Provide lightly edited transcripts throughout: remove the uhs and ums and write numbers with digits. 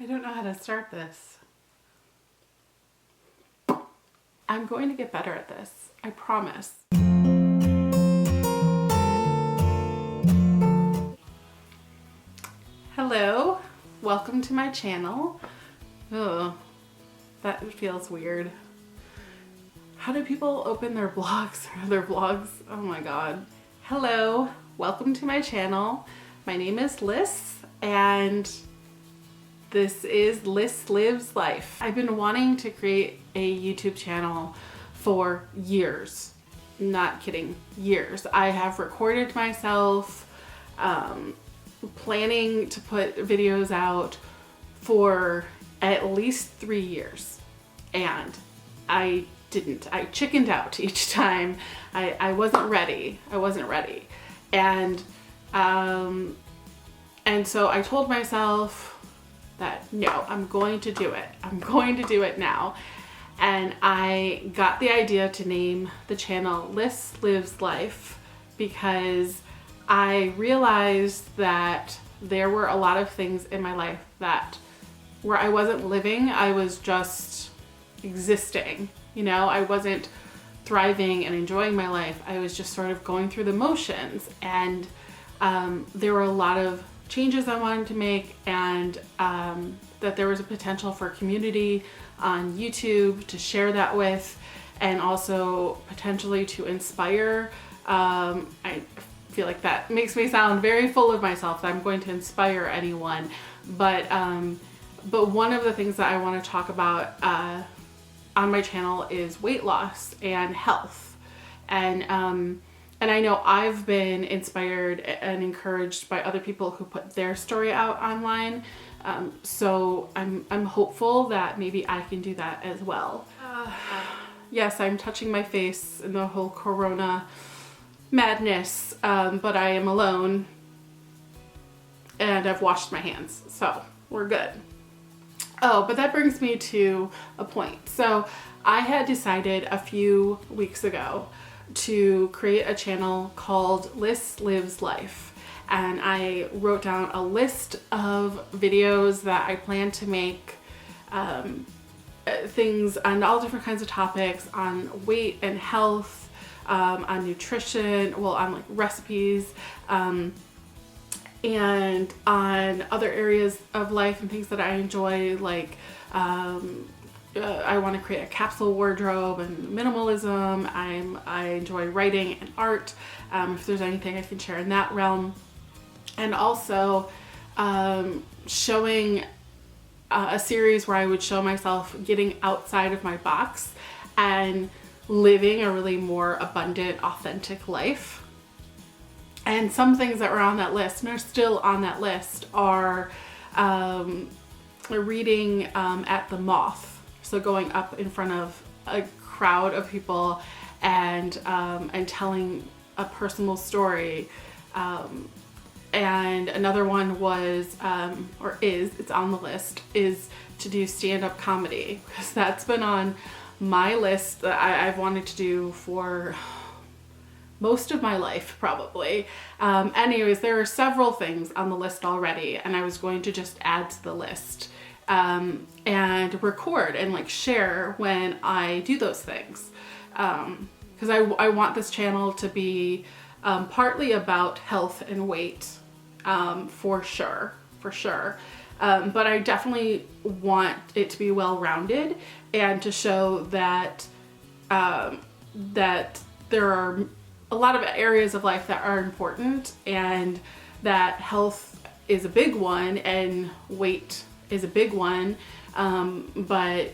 don't know how to start this. I'm going to get better at this. I promise. Hello, welcome to my channel. Ugh, that feels weird. How do people open their blogs or their vlogs? Oh my god. Hello, welcome to my channel. My name is Liz and this is Liz Lives Life. I've been wanting to create a YouTube channel for years. Not kidding, years. I have recorded myself planning to put videos out for at least 3 years, and I didn't. I chickened out each time. I wasn't ready. And so I told myself that no, I'm going to do it. I'm going to do it now. And I got the idea to name the channel Liz Lives Life because I realized that there were a lot of things in my life that where I wasn't living, I was just existing. You know, I wasn't thriving and enjoying my life. I was just sort of going through the motions, and there were a lot of changes I wanted to make, and that there was a potential for community on YouTube to share that with, and also potentially to inspire. I feel like that makes me sound very full of myself, that I'm going to inspire anyone, but one of the things that I want to talk about on my channel is weight loss and health. And I know I've been inspired and encouraged by other people who put their story out online. So I'm hopeful that maybe I can do that as well. Yes, I'm touching my face in the whole corona madness, but I am alone and I've washed my hands, so we're good. Oh, but that brings me to a point. So I had decided a few weeks ago to create a channel called Liz Lives Life. And I wrote down a list of videos that I plan to make, things on all different kinds of topics, on weight and health, on nutrition, well, on like recipes, and on other areas of life and things that I enjoy, like I want to create a capsule wardrobe and minimalism. I enjoy writing and art, if there's anything I can share in that realm. And also showing a series where I would show myself getting outside of my box and living a really more abundant, authentic life. And some things that were on that list and are still on that list are reading at the Moth. So going up in front of a crowd of people and telling a personal story. And another one was, it's on the list, is to do stand-up comedy, because that's been on my list that I've wanted to do for most of my life, probably. Anyways, there are several things on the list already, and I was going to just add to the list and record and like share when I do those things. Because I want this channel to be partly about health and weight, for sure. But I definitely want it to be well-rounded and to show that that there are a lot of areas of life that are important, and that health is a big one and weight is a big one, but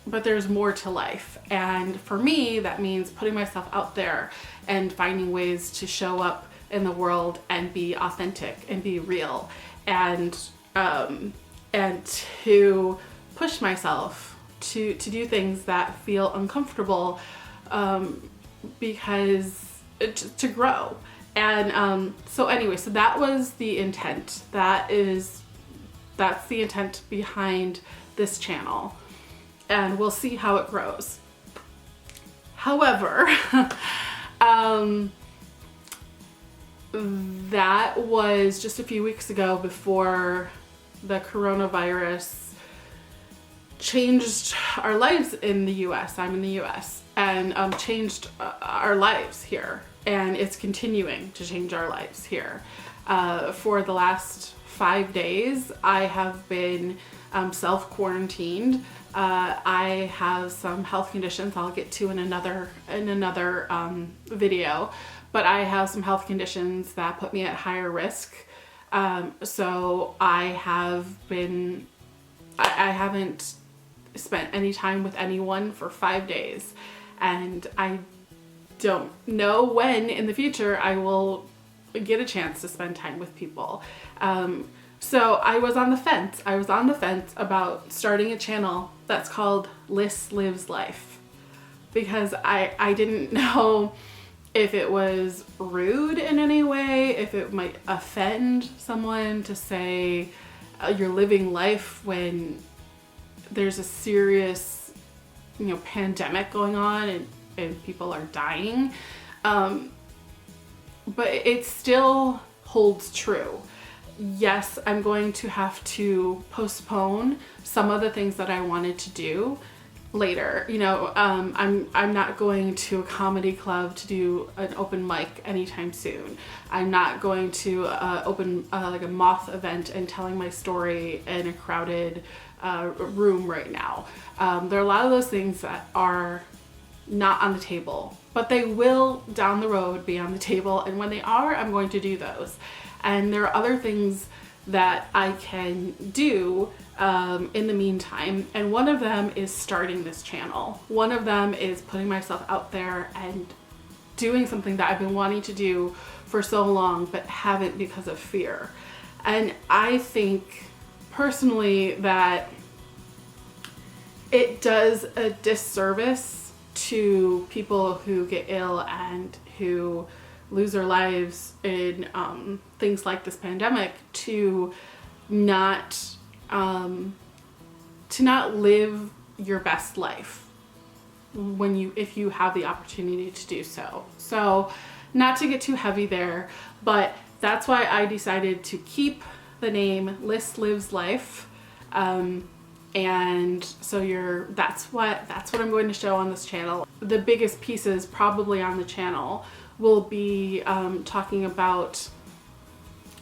there's more to life. And for me, that means putting myself out there and finding ways to show up in the world and be authentic and be real, and to push myself to do things that feel uncomfortable, because to grow. And so anyway, so that was the intent. That's the intent behind this channel, and we'll see how it grows. However, that was just a few weeks ago before the coronavirus changed our lives in the US. I'm in the US, and changed our lives here, and it's continuing to change our lives here. For the last 5 days, I have been self-quarantined. I have some health conditions I'll get to in another video, but I have some health conditions that put me at higher risk. So I haven't spent any time with anyone for 5 days, and I don't know when in the future I will get a chance to spend time with people. So I was on the fence. I was on the fence about starting a channel that's called Liss Lives Life, because I didn't know if it was rude in any way, if it might offend someone to say you're living life when there's a serious, pandemic going on and people are dying. But it still holds true. Yes, I'm going to have to postpone some of the things that I wanted to do later. I'm not going to a comedy club to do an open mic anytime soon. I'm not going to open like a moth event and telling my story in a crowded room right now. There are a lot of those things that are not on the table, but they will down the road be on the table, and when they are, I'm going to do those. And there are other things that I can do in the meantime, and one of them is starting this channel. One of them is putting myself out there and doing something that I've been wanting to do for so long but haven't because of fear. And I think personally that it does a disservice to people who get ill and who lose their lives in things like this pandemic to not live your best life if you have the opportunity to do so. So, not to get too heavy there, but that's why I decided to keep the name Liss Lives Life. And so that's what I'm going to show on this channel. The biggest pieces probably on the channel will be talking about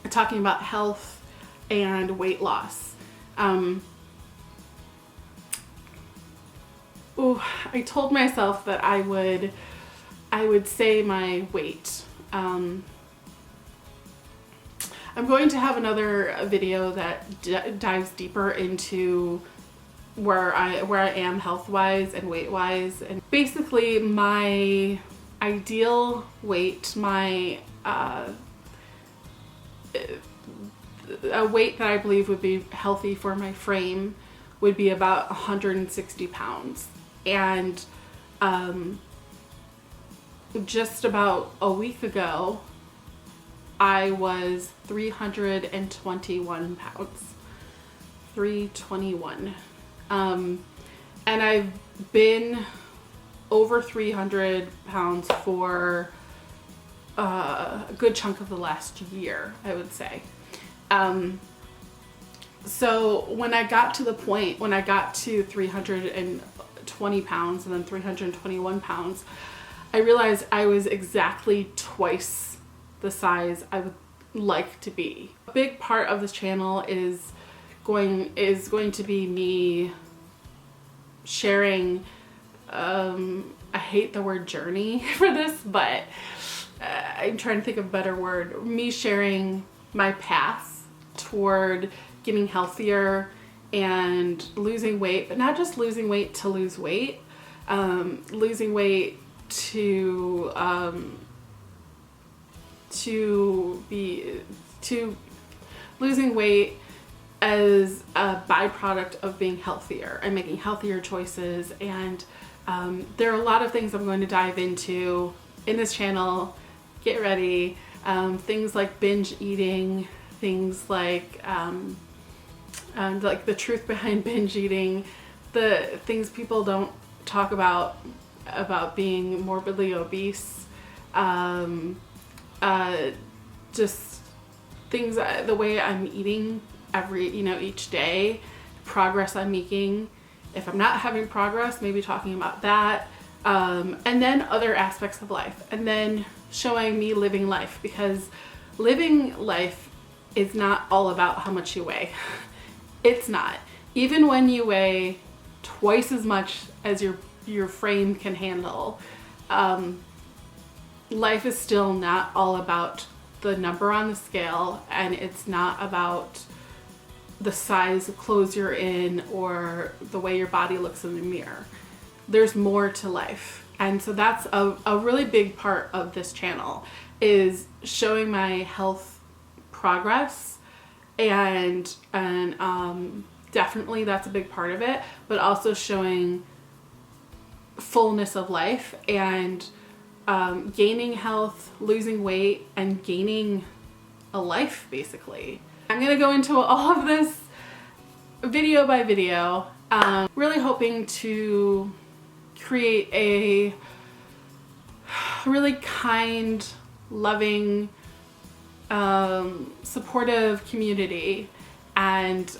health and weight loss. I told myself that I would say my weight. I'm going to have another video that dives deeper into where I am health-wise and weight-wise, and basically my ideal weight, a weight that I believe would be healthy for my frame would be about 160 pounds. And just about a week ago, I was 321 pounds. 321. And I've been over 300 pounds for a good chunk of the last year, I would say. So when I got to 320 pounds and then 321 pounds, I realized I was exactly twice the size I would like to be. A big part of this channel is going to be me sharing, I hate the word journey for this, but I'm trying to think of a better word. Me sharing my path toward getting healthier and losing weight, but not just losing weight to lose weight, losing weight to losing weight as a byproduct of being healthier and making healthier choices. And there are a lot of things I'm going to dive into in this channel. Get ready. Things like binge eating, things like the truth behind binge eating, the things people don't talk about being morbidly obese, just things, the way I'm eating each day, progress I'm making. If I'm not having progress, maybe talking about that. And then other aspects of life, and then showing me living life, because living life is not all about how much you weigh. It's not. Even when you weigh twice as much as your frame can handle, life is still not all about the number on the scale, and it's not about the size of clothes you're in or the way your body looks in the mirror. There's more to life. And so that's a really big part of this channel, is showing my health progress, and definitely that's a big part of it, but also showing fullness of life, and gaining health, losing weight, and gaining a life, basically. I'm gonna go into all of this video by video, really hoping to create a really kind, loving, supportive community, and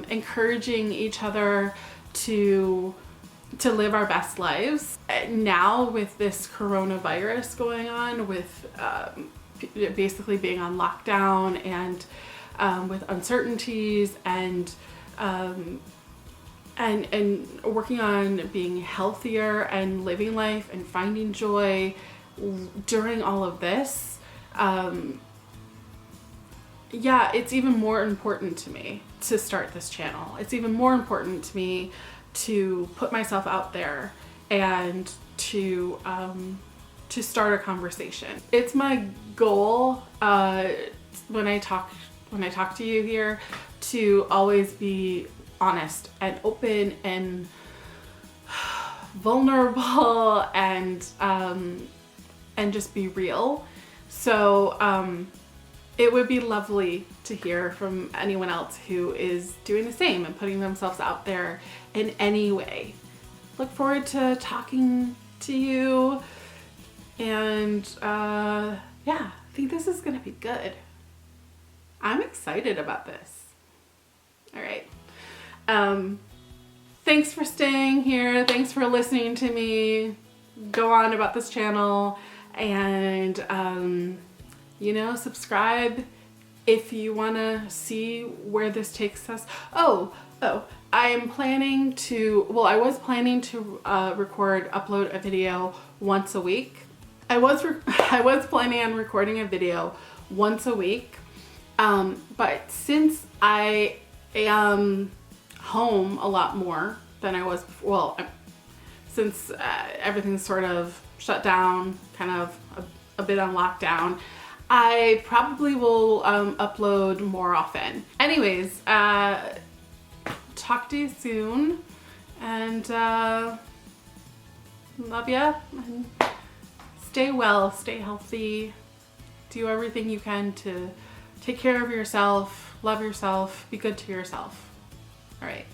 encouraging each other to live our best lives. Now with this coronavirus going on, with basically being on lockdown, and with uncertainties, and working on being healthier and living life and finding joy during all of this, yeah, it's even more important to me to start this channel. It's even more important to me to put myself out there and to start a conversation. It's my goal when I talk to you here, to always be honest and open and vulnerable, and just be real. So it would be lovely to hear from anyone else who is doing the same and putting themselves out there in any way. Look forward to talking to you, and yeah, I think this is gonna be good. I'm excited about this. All right. Thanks for staying here. Thanks for listening to me go on about this channel, and subscribe if you want to see where this takes us. I was planning to upload a video once a week. I was planning on recording a video once a week, but since I am home a lot more than I was before, since everything's sort of shut down, kind of a bit on lockdown, I probably will upload more often. Anyways, talk to you soon, and love ya, and stay well, stay healthy, do everything you can to take care of yourself, love yourself, be good to yourself. All right.